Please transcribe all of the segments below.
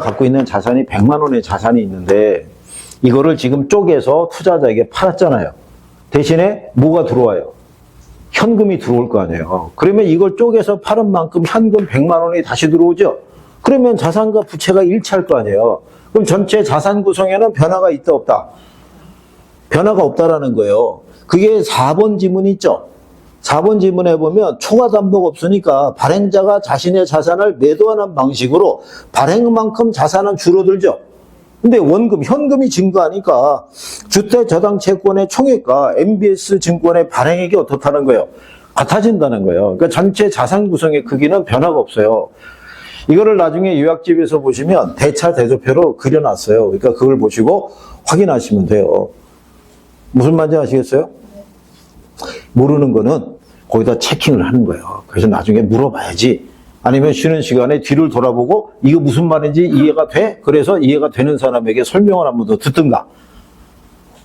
갖고 있는 자산이 100만 원의 자산이 있는데 이거를 지금 쪼개서 투자자에게 팔았잖아요. 대신에 뭐가 들어와요? 현금이 들어올 거 아니에요. 그러면 이걸 쪼개서 팔은 만큼 현금 100만 원이 다시 들어오죠. 그러면 자산과 부채가 일치할 거 아니에요. 그럼 전체 자산 구성에는 변화가 있다 없다? 변화가 없다라는 거예요. 그게 4번 지문 있죠. 4번 지문에 보면 초과 담보가 없으니까 발행자가 자신의 자산을 매도하는 방식으로 발행만큼 자산은 줄어들죠. 근데 원금, 현금이 증가하니까 주택저당채권의 총액과 MBS 증권의 발행액이 어떻다는 거예요? 같아진다는 거예요. 그러니까 전체 자산 구성의 크기는 변화가 없어요. 이거를 나중에 요약집에서 보시면 대차 대조표로 그려놨어요. 그러니까 그걸 보시고 확인하시면 돼요. 무슨 말인지 아시겠어요? 모르는 거는 거기다 체킹을 하는 거예요. 그래서 나중에 물어봐야지. 아니면 쉬는 시간에 뒤를 돌아보고 이거 무슨 말인지 이해가 돼? 그래서 이해가 되는 사람에게 설명을 한 번 더 듣든가.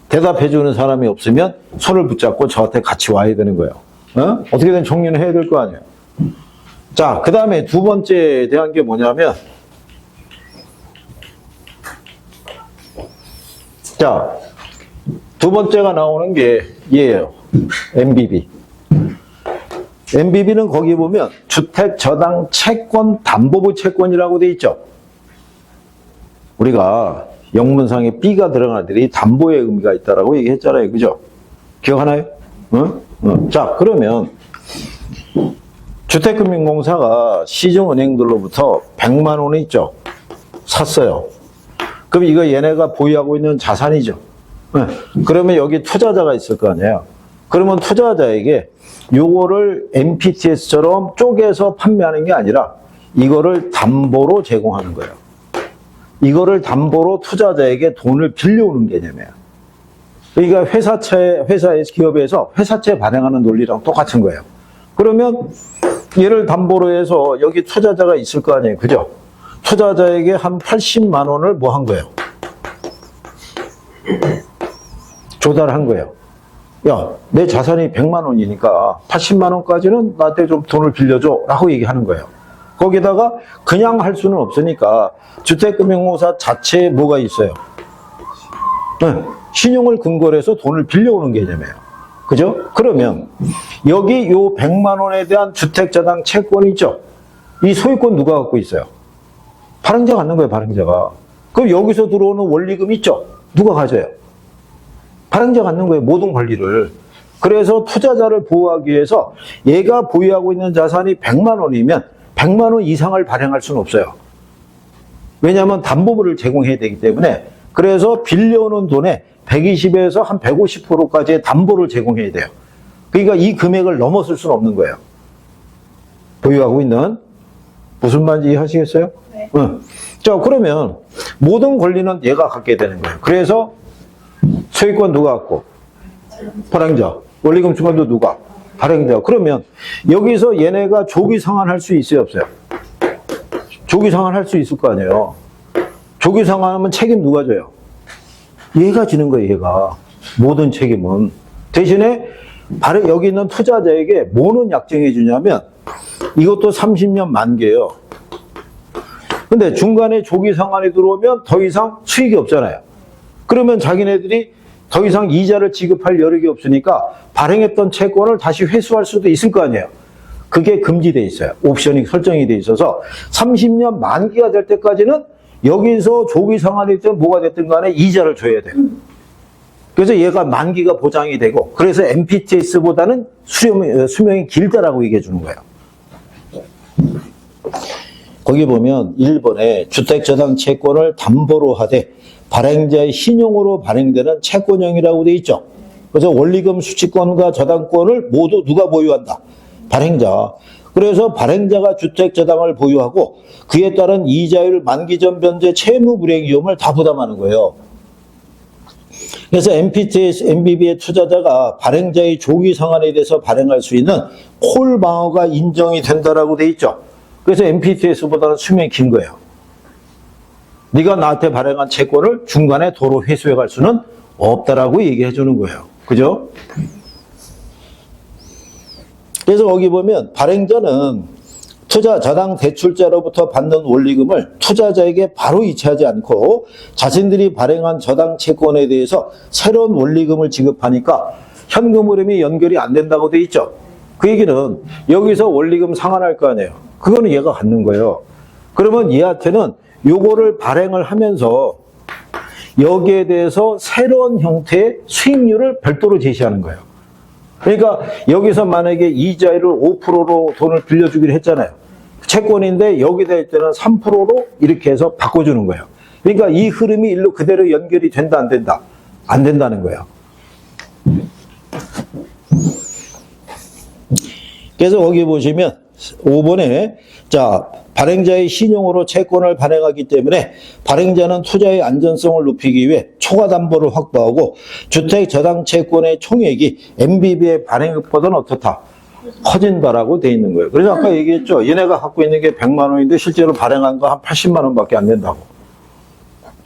대답해 주는 사람이 없으면 손을 붙잡고 저한테 같이 와야 되는 거예요. 어떻게든 정리는 해야 될 거 아니에요. 자, 그 다음에 두 번째에 대한 게 뭐냐면, 자, 두 번째가 나오는 게 얘예요. MBB. MBB는 거기 보면 주택저당 채권 담보부 채권이라고 돼 있죠. 우리가 영문상에 B가 들어가는 데이 담보의 의미가 있다라고 얘기했잖아요. 그죠? 기억하나요? 자, 그러면 주택금융공사가 시중은행들로부터 100만 원이 있죠. 샀어요. 그럼 이거 얘네가 보유하고 있는 자산이죠. 그러면 여기 투자자가 있을 거 아니에요. 그러면 투자자에게 요거를 MPTS처럼 쪼개서 판매하는 게 아니라 이거를 담보로 제공하는 거예요. 이거를 담보로 투자자에게 돈을 빌려오는 개념이에요. 그러니까 회사에서 기업에서 회사채 발행하는 논리랑 똑같은 거예요. 그러면 얘를 담보로 해서 여기 투자자가 있을 거 아니에요. 그죠? 투자자에게 한 80만 원을 뭐 한 거예요? 조달한 거예요. 야, 내 자산이 100만 원이니까 80만 원까지는 나한테 좀 돈을 빌려줘 라고 얘기하는 거예요. 거기다가 그냥 할 수는 없으니까 주택금융공사 자체에 뭐가 있어요? 신용을 근거로 해서 돈을 빌려오는 개념이에요. 그죠? 그러면 여기 요 100만 원에 대한 주택저당 채권이 있죠? 이 소유권 누가 갖고 있어요? 발행자가 갖는 거예요, 발행자가. 그럼 여기서 들어오는 원리금 있죠? 누가 가져요? 발행자가 갖는 거예요, 모든 권리를. 그래서 투자자를 보호하기 위해서 얘가 보유하고 있는 자산이 100만 원이면 100만 원 이상을 발행할 수는 없어요. 왜냐하면 담보물을 제공해야 되기 때문에. 그래서 빌려오는 돈의 120에서 한 150%까지의 담보를 제공해야 돼요. 그러니까 이 금액을 넘어설 수는 없는 거예요. 보유하고 있는. 무슨 말인지 이해하시겠어요? 네. 자, 그러면 모든 권리는 얘가 갖게 되는 거예요. 그래서 소유권 누가 갖고? 발행자. 원리금 증권도 누가? 발행자. 그러면 여기서 얘네가 조기 상환할 수 있어요, 없어요? 조기 상환할 수 있을 거 아니에요. 조기 상환하면 책임 누가 져요? 얘가 지는 거예요, 얘가. 모든 책임은. 대신에 여기 있는 투자자에게 뭐는 약정해 주냐면 이것도 30년 만기예요. 근데 중간에 조기 상환이 들어오면 더 이상 수익이 없잖아요. 그러면 자기네들이 더 이상 이자를 지급할 여력이 없으니까 발행했던 채권을 다시 회수할 수도 있을 거 아니에요. 그게 금지돼 있어요. 옵션이 설정이 돼 있어서 30년 만기가 될 때까지는 여기서 조기 상환이 됐든 뭐가 됐든 간에 이자를 줘야 돼요. 그래서 얘가 만기가 보장이 되고 그래서 MPTS보다는 수명이 길다라고 얘기해 주는 거예요. 거기 보면 1번에 주택저당 채권을 담보로 하되 발행자의 신용으로 발행되는 채권형이라고 되어 있죠. 그래서 원리금 수취권과 저당권을 모두 누가 보유한다? 발행자. 그래서 발행자가 주택저당을 보유하고 그에 따른 이자율 만기 전 변제 채무 불이행 위험을 다 부담하는 거예요. 그래서 MPTS, MBB의 투자자가 발행자의 조기 상환에 대해서 발행할 수 있는 콜 방어가 인정이 된다라고 되어 있죠. 그래서 MPTS보다는 수명이 긴 거예요. 네가 나한테 발행한 채권을 중간에 도로 회수해 갈 수는 없다라고 얘기해 주는 거예요. 그죠? 그래서 거기 보면 발행자는 투자 저당 대출자로부터 받는 원리금을 투자자에게 바로 이체하지 않고 자신들이 발행한 저당 채권에 대해서 새로운 원리금을 지급하니까 현금 흐름이 연결이 안 된다고 돼 있죠. 그 얘기는 여기서 원리금 상환할 거 아니에요. 그거는 얘가 갖는 거예요. 그러면 얘한테는 요거를 발행을 하면서 여기에 대해서 새로운 형태의 수익률을 별도로 제시하는 거예요. 그러니까 여기서 만약에 이자율을 5%로 돈을 빌려주기로 했잖아요. 채권인데 여기다 할 때는 3%로 이렇게 해서 바꿔주는 거예요. 그러니까 이 흐름이 일로 그대로 연결이 된다, 안 된다? 안 된다는 거예요. 그래서 거기 보시면 5번에 자, 발행자의 신용으로 채권을 발행하기 때문에 발행자는 투자의 안전성을 높이기 위해 초과 담보를 확보하고 주택 저당 채권의 총액이 MBB의 발행액보다는 어떻다? 커진다라고 돼 있는 거예요. 그래서 아까 얘기했죠. 얘네가 갖고 있는 게 100만 원인데 실제로 발행한 거 한 80만 원밖에 안 된다고.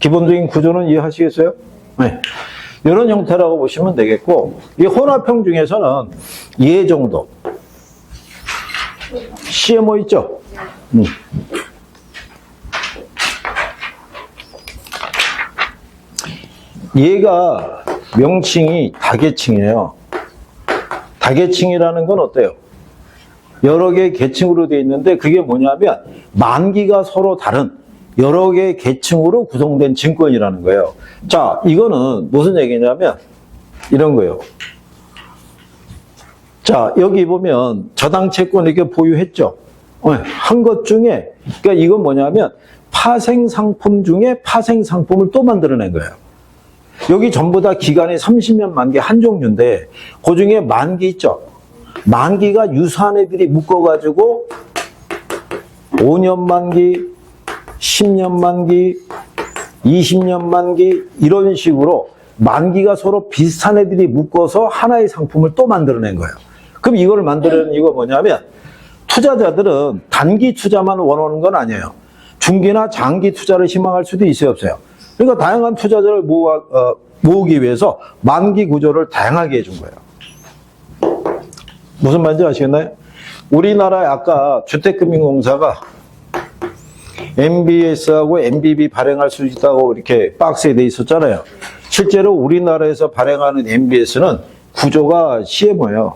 기본적인 구조는 이해하시겠어요? 네. 이런 형태라고 보시면 되겠고, 이 혼합형 중에서는 얘 정도. CMO 있죠? 얘가 명칭이 다계층이에요. 다계층이라는 건 어때요? 여러 개의 계층으로 되어 있는데 그게 뭐냐면 만기가 서로 다른 여러 개의 계층으로 구성된 증권이라는 거예요. 자, 이거는 무슨 얘기냐면 이런 거예요. 자, 여기 보면 저당 채권 이렇게 보유했죠. 한 것 중에, 그러니까 이건 뭐냐면 파생 상품 중에 파생 상품을 또 만들어낸 거예요. 여기 전부 다 기간이 30년 만기 한 종류인데 그 중에 만기 있죠. 만기가 유사한 애들이 묶어가지고 5년 만기, 10년 만기, 20년 만기 이런 식으로 만기가 서로 비슷한 애들이 묶어서 하나의 상품을 또 만들어낸 거예요. 그럼 이걸 만들어낸 이유가 뭐냐면 투자자들은 단기 투자만 원하는 건 아니에요. 중기나 장기 투자를 희망할 수도 있어요, 없어요? 그러니까 다양한 투자자를 모으기 위해서 만기 구조를 다양하게 해준 거예요. 무슨 말인지 아시겠나요? 우리나라에 아까 주택금융공사가 MBS하고 MBB 발행할 수 있다고 이렇게 박스에 돼 있었잖아요. 실제로 우리나라에서 발행하는 MBS는 구조가 CMO예요.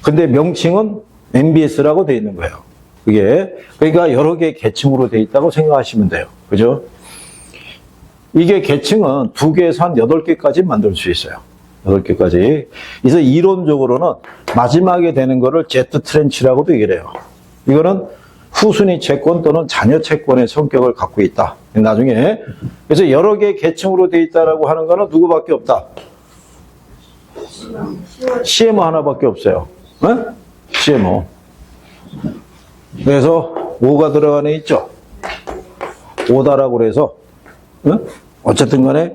근데 명칭은 MBS라고 돼 있는 거예요. 그게 그러니까 여러 개의 계층으로 돼 있다고 생각하시면 돼요. 그죠? 이게 계층은 2개에서 한 8개까지 만들 수 있어요. 8개까지. 그래서 이론적으로는 마지막에 되는 거를 Z 트렌치라고도 얘기를 해요. 이거는 후순위 채권 또는 자녀 채권의 성격을 갖고 있다. 나중에. 그래서 여러 개의 계층으로 돼 있다라고 하는 거는 누구밖에 없다? CMO 하나밖에 없어요. 네? CMO. 그래서 5가 들어간 애 있죠? 5다라고 그래서 어쨌든 간에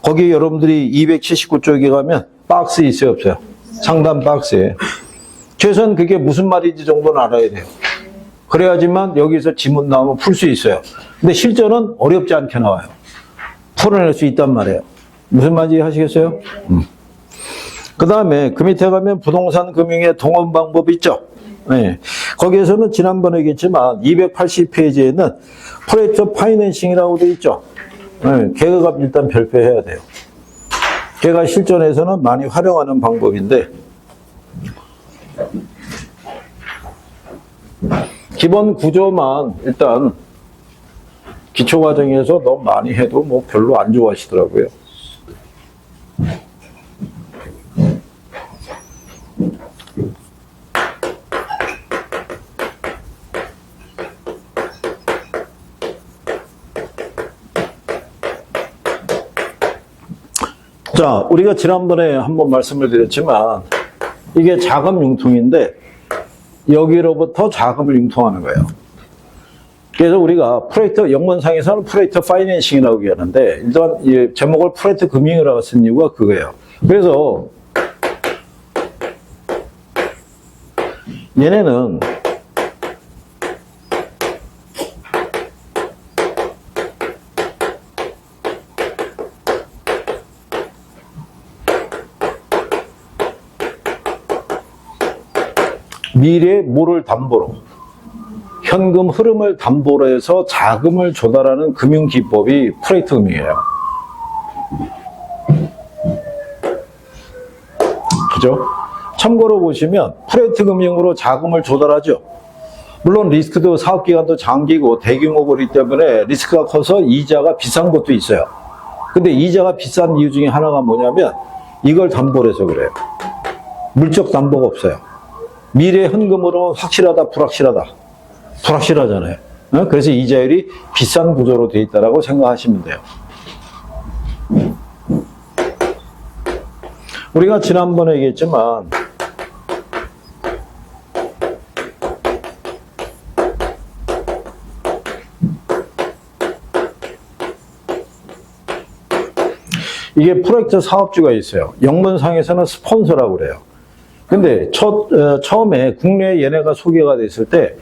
거기 여러분들이 279쪽에 가면 박스 있어요, 없어요? 상단 박스에. 최소한 그게 무슨 말인지 정도는 알아야 돼요. 그래야지만 여기서 지문 나오면 풀 수 있어요. 근데 실전은 어렵지 않게 나와요. 풀어낼 수 있단 말이에요. 무슨 말인지 하시겠어요? 그 다음에 그 밑에 가면 부동산 금융의 동원 방법 있죠? 네. 거기에서는 지난번에 얘기했지만 280페이지에는 프로젝트 파이낸싱이라고 되어 있죠? 네. 걔가 일단 별표해야 돼요. 걔가 실전에서는 많이 활용하는 방법인데 기본 구조만 일단 기초과정에서 너무 많이 해도 뭐 별로 안 좋아하시더라고요. 자, 우리가 지난번에 한번 말씀을 드렸지만 이게 자금 융통인데 여기로부터 자금을 융통하는 거예요. 그래서 우리가 프로젝트 영문상에서는 프로젝트 파이낸싱이라고 얘기하는데 일단 이 제목을 프로젝트 금융이라고 쓴 이유가 그거예요. 그래서 얘네는 미래의 뭐를 담보로? 현금 흐름을 담보로 해서 자금을 조달하는 금융기법이 프레이트 금융이에요. 그죠? 참고로 보시면 프레이트 금융으로 자금을 조달하죠. 물론 리스크도 사업기간도 장기고 대규모 거리 때문에 리스크가 커서 이자가 비싼 것도 있어요. 근데 이자가 비싼 이유 중에 하나가 뭐냐면 이걸 담보로 해서 그래요. 물적 담보가 없어요. 미래 현금으로 확실하다, 불확실하다. 불확실하잖아요. 그래서 이자율이 비싼 구조로 되어 있다고 생각하시면 돼요. 우리가 지난번에 얘기했지만 이게 프로젝트 사업주가 있어요. 영문상에서는 스폰서라고 그래요. 근데 처음에 국내에 얘네가 소개가 됐을 때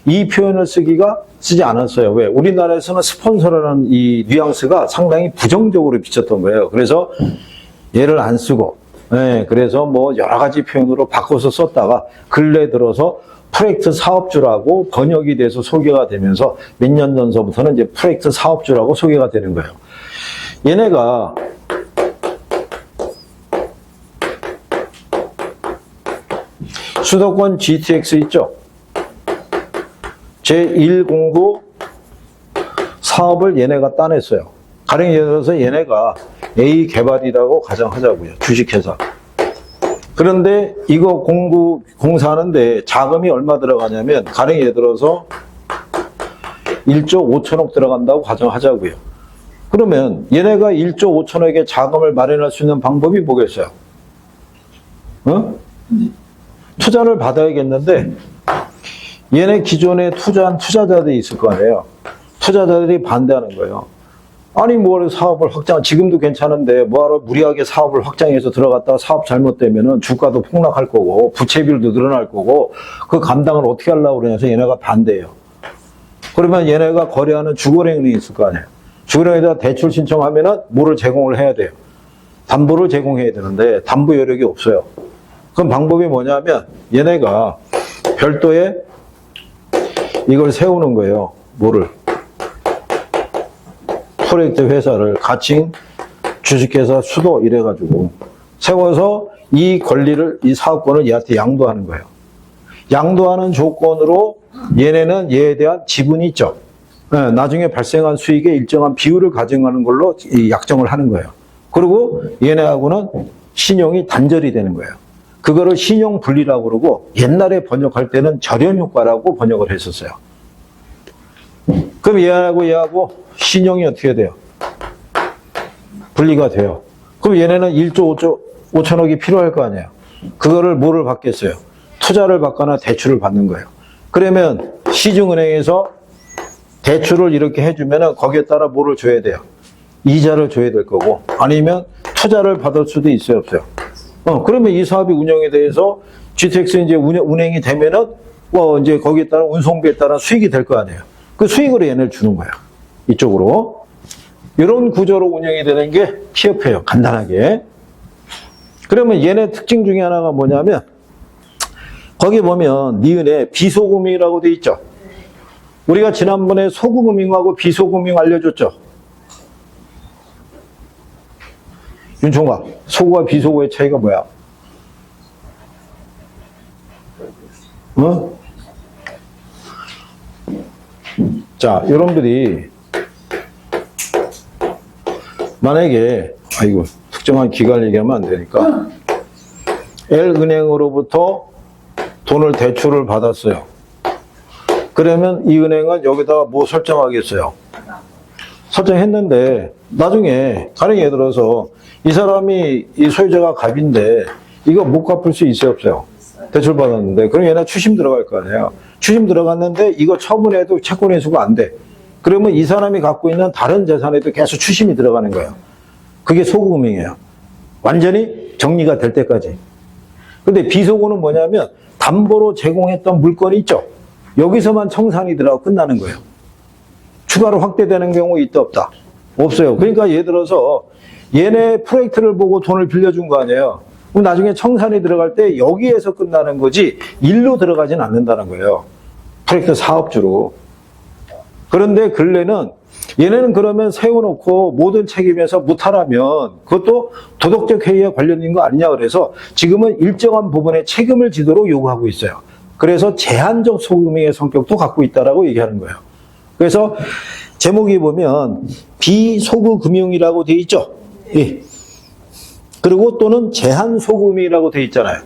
이 표현을 쓰지 않았어요. 왜? 우리나라에서는 스폰서라는 이 뉘앙스가 상당히 부정적으로 비쳤던 거예요. 그래서 얘를 안 쓰고, 그래서 뭐 여러 가지 표현으로 바꿔서 썼다가 근래 들어서 프로젝트 사업주라고 번역이 돼서 소개가 되면서 몇 년 전서부터는 이제 프로젝트 사업주라고 소개가 되는 거예요. 얘네가 수도권 GTX 있죠? 제1공구 사업을 얘네가 따냈어요. 가령 예를 들어서 얘네가 A 개발이라고 가정하자고요. 주식회사. 그런데 이거 공사하는데 자금이 얼마 들어가냐면 가령 예를 들어서 1조 5천억 들어간다고 가정하자고요. 그러면 얘네가 1조 5천억의 자금을 마련할 수 있는 방법이 뭐겠어요? 투자를 받아야겠는데 얘네 기존에 투자한 투자자들이 있을 거 아니에요. 투자자들이 반대하는 거예요. 아니 뭐 사업을 지금도 괜찮은데 뭐하러 무리하게 사업을 확장해서 들어갔다가 사업 잘못되면은 주가도 폭락할 거고 부채비율도 늘어날 거고 그 감당을 어떻게 하려고 그러냐서 얘네가 반대해요. 그러면 얘네가 거래하는 주거래은행이 있을 거 아니에요. 주거래은행에다 대출 신청하면은 뭐를 제공을 해야 돼요. 담보를 제공해야 되는데 담보 여력이 없어요. 그럼 방법이 뭐냐면 얘네가 별도의 이걸 세우는 거예요. 뭐를? 프로젝트 회사를 가칭 주식회사 수도 이래가지고 세워서 이 권리를, 이 사업권을 얘한테 양도하는 거예요. 양도하는 조건으로 얘네는 얘에 대한 지분이 있죠. 나중에 발생한 수익의 일정한 비율을 가져가는 걸로 약정을 하는 거예요. 그리고 얘네하고는 신용이 단절이 되는 거예요. 그거를 신용 분리라고 그러고 옛날에 번역할 때는 절연 효과라고 번역을 했었어요. 그럼 얘하고 신용이 어떻게 돼요? 분리가 돼요. 그럼 얘네는 1조 5천억이 필요할 거 아니에요. 그거를 뭐를 받겠어요? 투자를 받거나 대출을 받는 거예요. 그러면 시중은행에서 대출을 이렇게 해주면 거기에 따라 뭐를 줘야 돼요? 이자를 줘야 될 거고 아니면 투자를 받을 수도 있어요, 없어요? 그러면 이 사업이 운영에 대해서 GTX 이제 운행이 되면은 이제 거기에 따라 운송비에 따라 수익이 될 거 아니에요. 그 수익으로 얘네를 주는 거예요. 이쪽으로. 이런 구조로 운영이 되는 게 TF예요. 간단하게. 그러면 얘네 특징 중에 하나가 뭐냐면 거기 보면 니은에 비소금융이라고 돼 있죠. 우리가 지난번에 소금융하고 비소금융 알려줬죠. 윤총각, 소고와 비소고의 차이가 뭐야? 자, 여러분들이 만약에 특정한 기간 얘기하면 안 되니까 L은행으로부터 돈을 대출을 받았어요. 그러면 이 은행은 여기다가 뭐 설정하겠어요? 설정했는데 나중에 가령 예를 들어서 이 사람이 이 소유자가 갑인데 이거 못 갚을 수 있어요, 없어요? 대출 받았는데 그럼 얘네 추심 들어갈 거 아니에요. 추심 들어갔는데 이거 처분해도 채권 인수가 안 돼. 그러면 이 사람이 갖고 있는 다른 재산에도 계속 추심이 들어가는 거예요. 그게 소금융이에요. 완전히 정리가 될 때까지. 근데 비소고는 뭐냐면 담보로 제공했던 물건이 있죠. 여기서만 청산이 들어가고 끝나는 거예요. 추가로 확대되는 경우 있다 없다? 없어요. 그러니까 예를 들어서 얘네 프로젝트를 보고 돈을 빌려준 거 아니에요. 그럼 나중에 청산이 들어갈 때 여기에서 끝나는 거지 일로 들어가진 않는다는 거예요. 프로젝트 사업주로. 그런데 근래는 얘네는 그러면 세워놓고 모든 책임에서 무탈하면 그것도 도덕적 해이와 관련된 거 아니냐 그래서 지금은 일정한 부분의 책임을 지도록 요구하고 있어요. 그래서 제한적 소금융의 성격도 갖고 있다라고 얘기하는 거예요. 그래서 제목이 보면 비소금융이라고 돼 있죠. 예. 그리고 또는 제한소금융이라고 돼 있잖아요.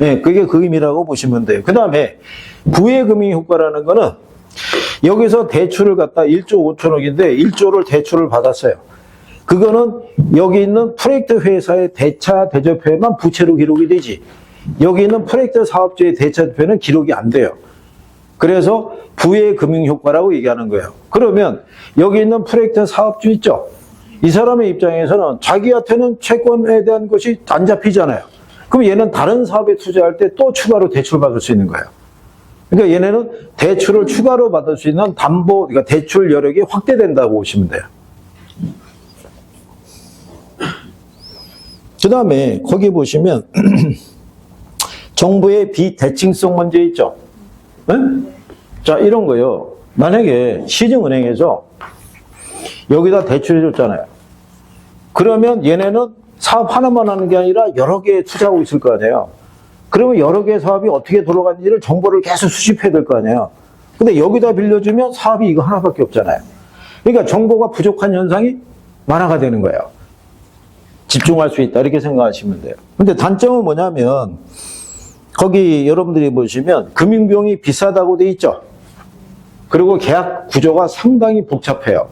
예, 그게 그 의미라고 보시면 돼요. 그 다음에 부의금융 효과라는 거는 여기서 대출을 갖다 1조 5천억인데 1조를 대출을 받았어요. 그거는 여기 있는 프로젝트 회사의 대차 대조표에만 부채로 기록이 되지 여기 있는 프로젝트 사업주의 대차 대조표는 기록이 안 돼요. 그래서 부의 금융 효과라고 얘기하는 거예요. 그러면 여기 있는 프로젝트 사업주 있죠? 이 사람의 입장에서는 자기한테는 채권에 대한 것이 안 잡히잖아요. 그럼 얘는 다른 사업에 투자할 때 또 추가로 대출받을 수 있는 거예요. 그러니까 얘네는 대출을 추가로 받을 수 있는 담보, 그러니까 대출 여력이 확대된다고 보시면 돼요. 그 다음에 거기 보시면 정부의 비대칭성 문제 있죠. 네? 자, 이런 거요. 만약에 시중은행에서 여기다 대출해 줬잖아요. 그러면 얘네는 사업 하나만 하는 게 아니라 여러 개 투자하고 있을 거 아니에요. 그러면 여러 개의 사업이 어떻게 돌아가는지를 정보를 계속 수집해야 될 거 아니에요. 근데 여기다 빌려주면 사업이 이거 하나밖에 없잖아요. 그러니까 정보가 부족한 현상이 완화가 되는 거예요. 집중할 수 있다 이렇게 생각하시면 돼요. 근데 단점은 뭐냐면 거기 여러분들이 보시면 금융비용이 비싸다고 돼 있죠. 그리고 계약 구조가 상당히 복잡해요.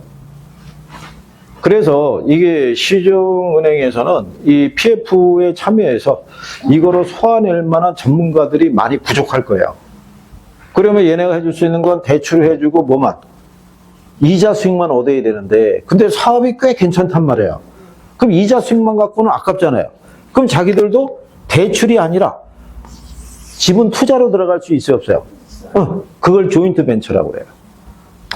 그래서 이게 시중은행에서는 이 PF에 참여해서 이거로 소화낼 만한 전문가들이 많이 부족할 거예요. 그러면 얘네가 해줄 수 있는 건 대출을 해주고 뭐만 이자 수익만 얻어야 되는데 근데 사업이 꽤 괜찮단 말이에요. 그럼 이자 수익만 갖고는 아깝잖아요. 그럼 자기들도 대출이 아니라 지분 투자로 들어갈 수 있어요 없어요? 그걸 조인트 벤처라고 그래요.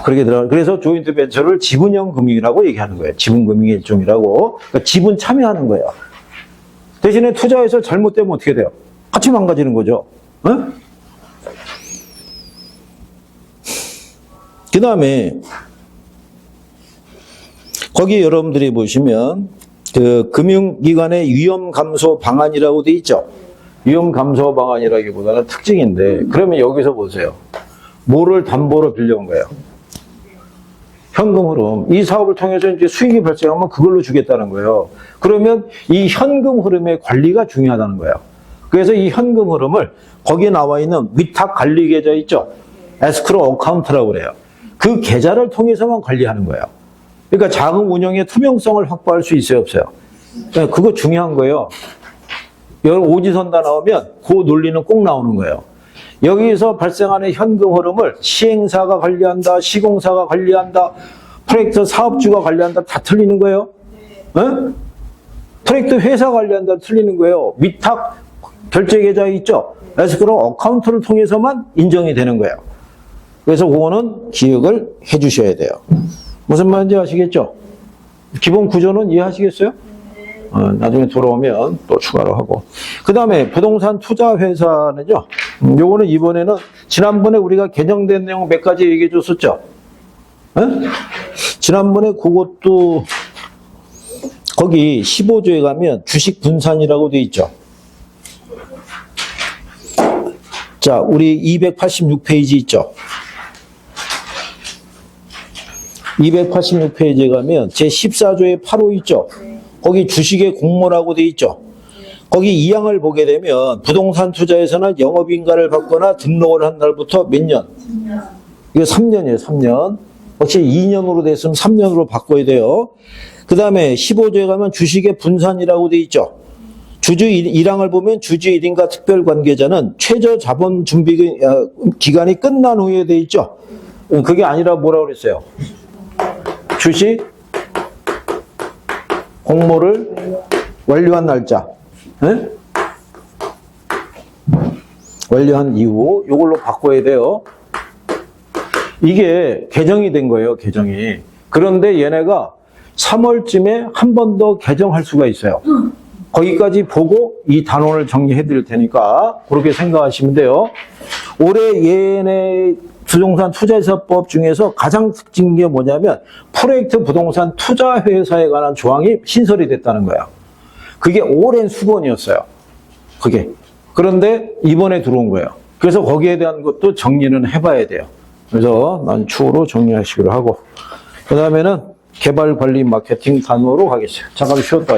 그렇게 들어가. 그래서 조인트 벤처를 지분형 금융이라고 얘기하는 거예요. 지분 금융의 일종이라고. 그러니까 지분 참여하는 거예요. 대신에 투자해서 잘못되면 어떻게 돼요? 같이 망가지는 거죠. 그 다음에 거기 여러분들이 보시면 그 금융기관의 위험 감소 방안이라고 돼 있죠. 위험 감소 방안이라기보다는 특징인데 그러면 여기서 보세요. 뭐를 담보로 빌려온 거예요? 현금 흐름. 이 사업을 통해서 이제 수익이 발생하면 그걸로 주겠다는 거예요. 그러면 이 현금 흐름의 관리가 중요하다는 거예요. 그래서 이 현금 흐름을 거기에 나와 있는 위탁 관리 계좌 있죠? 에스크로 어카운트라고 그래요. 그 계좌를 통해서만 관리하는 거예요. 그러니까 자금 운영의 투명성을 확보할 수 있어요, 없어요? 그거 중요한 거예요. 여러 오지선다 나오면 그 논리는 꼭 나오는 거예요. 여기서 발생하는 현금 흐름을 시행사가 관리한다, 시공사가 관리한다, 프로젝트 사업주가 관리한다, 다 틀리는 거예요. 네? 프로젝트 회사 관리한다, 틀리는 거예요. 위탁 결제계좌 있죠? 에스크로 어카운트를 통해서만 인정이 되는 거예요. 그래서 그거는 기억을 해 주셔야 돼요. 무슨 말인지 아시겠죠? 기본 구조는 이해하시겠어요? 나중에 돌아오면 또 추가로 하고. 그 다음에 부동산 투자 회사는요, 요거는 이번에는 지난번에 우리가 개정된 내용 몇 가지 얘기해 줬었죠? 지난번에 그것도 거기 15조에 가면 주식 분산이라고 돼 있죠. 자, 우리 286페이지 있죠? 286페이지에 가면 제14조의 8호 있죠? 거기 주식의 공모라고 돼 있죠? 거기 2항을 보게 되면 부동산 투자에서는 영업인가를 받거나 등록을 한 날부터 몇 년? 이거 3년이에요, 3년. 혹시 2년으로 됐으면 3년으로 바꿔야 돼요. 그 다음에 15조에 가면 주식의 분산이라고 돼 있죠? 주주 1항을 보면 주주 1인과 특별관계자는 최저 자본 준비 기간이 끝난 후에 돼 있죠? 그게 아니라 뭐라고 그랬어요? 주식 공모를 완료한 날짜, 네? 완료한 이후 이걸로 바꿔야 돼요. 이게 개정이 된 거예요, 개정이. 그런데 얘네가 3월쯤에 한 번 더 개정할 수가 있어요. 거기까지 보고 이 단원을 정리해 드릴 테니까 그렇게 생각하시면 돼요. 올해 얘네 부동산 투자회사법 중에서 가장 특징인 게 뭐냐면 프로젝트 부동산 투자회사에 관한 조항이 신설이 됐다는 거야. 그게 오랜 수건이었어요. 그게. 그런데 이번에 들어온 거예요. 그래서 거기에 대한 것도 정리는 해봐야 돼요. 그래서 난 추후로 정리하시기로 하고 그 다음에는 개발 관리 마케팅 단어로 가겠어요. 잠깐 쉬었다.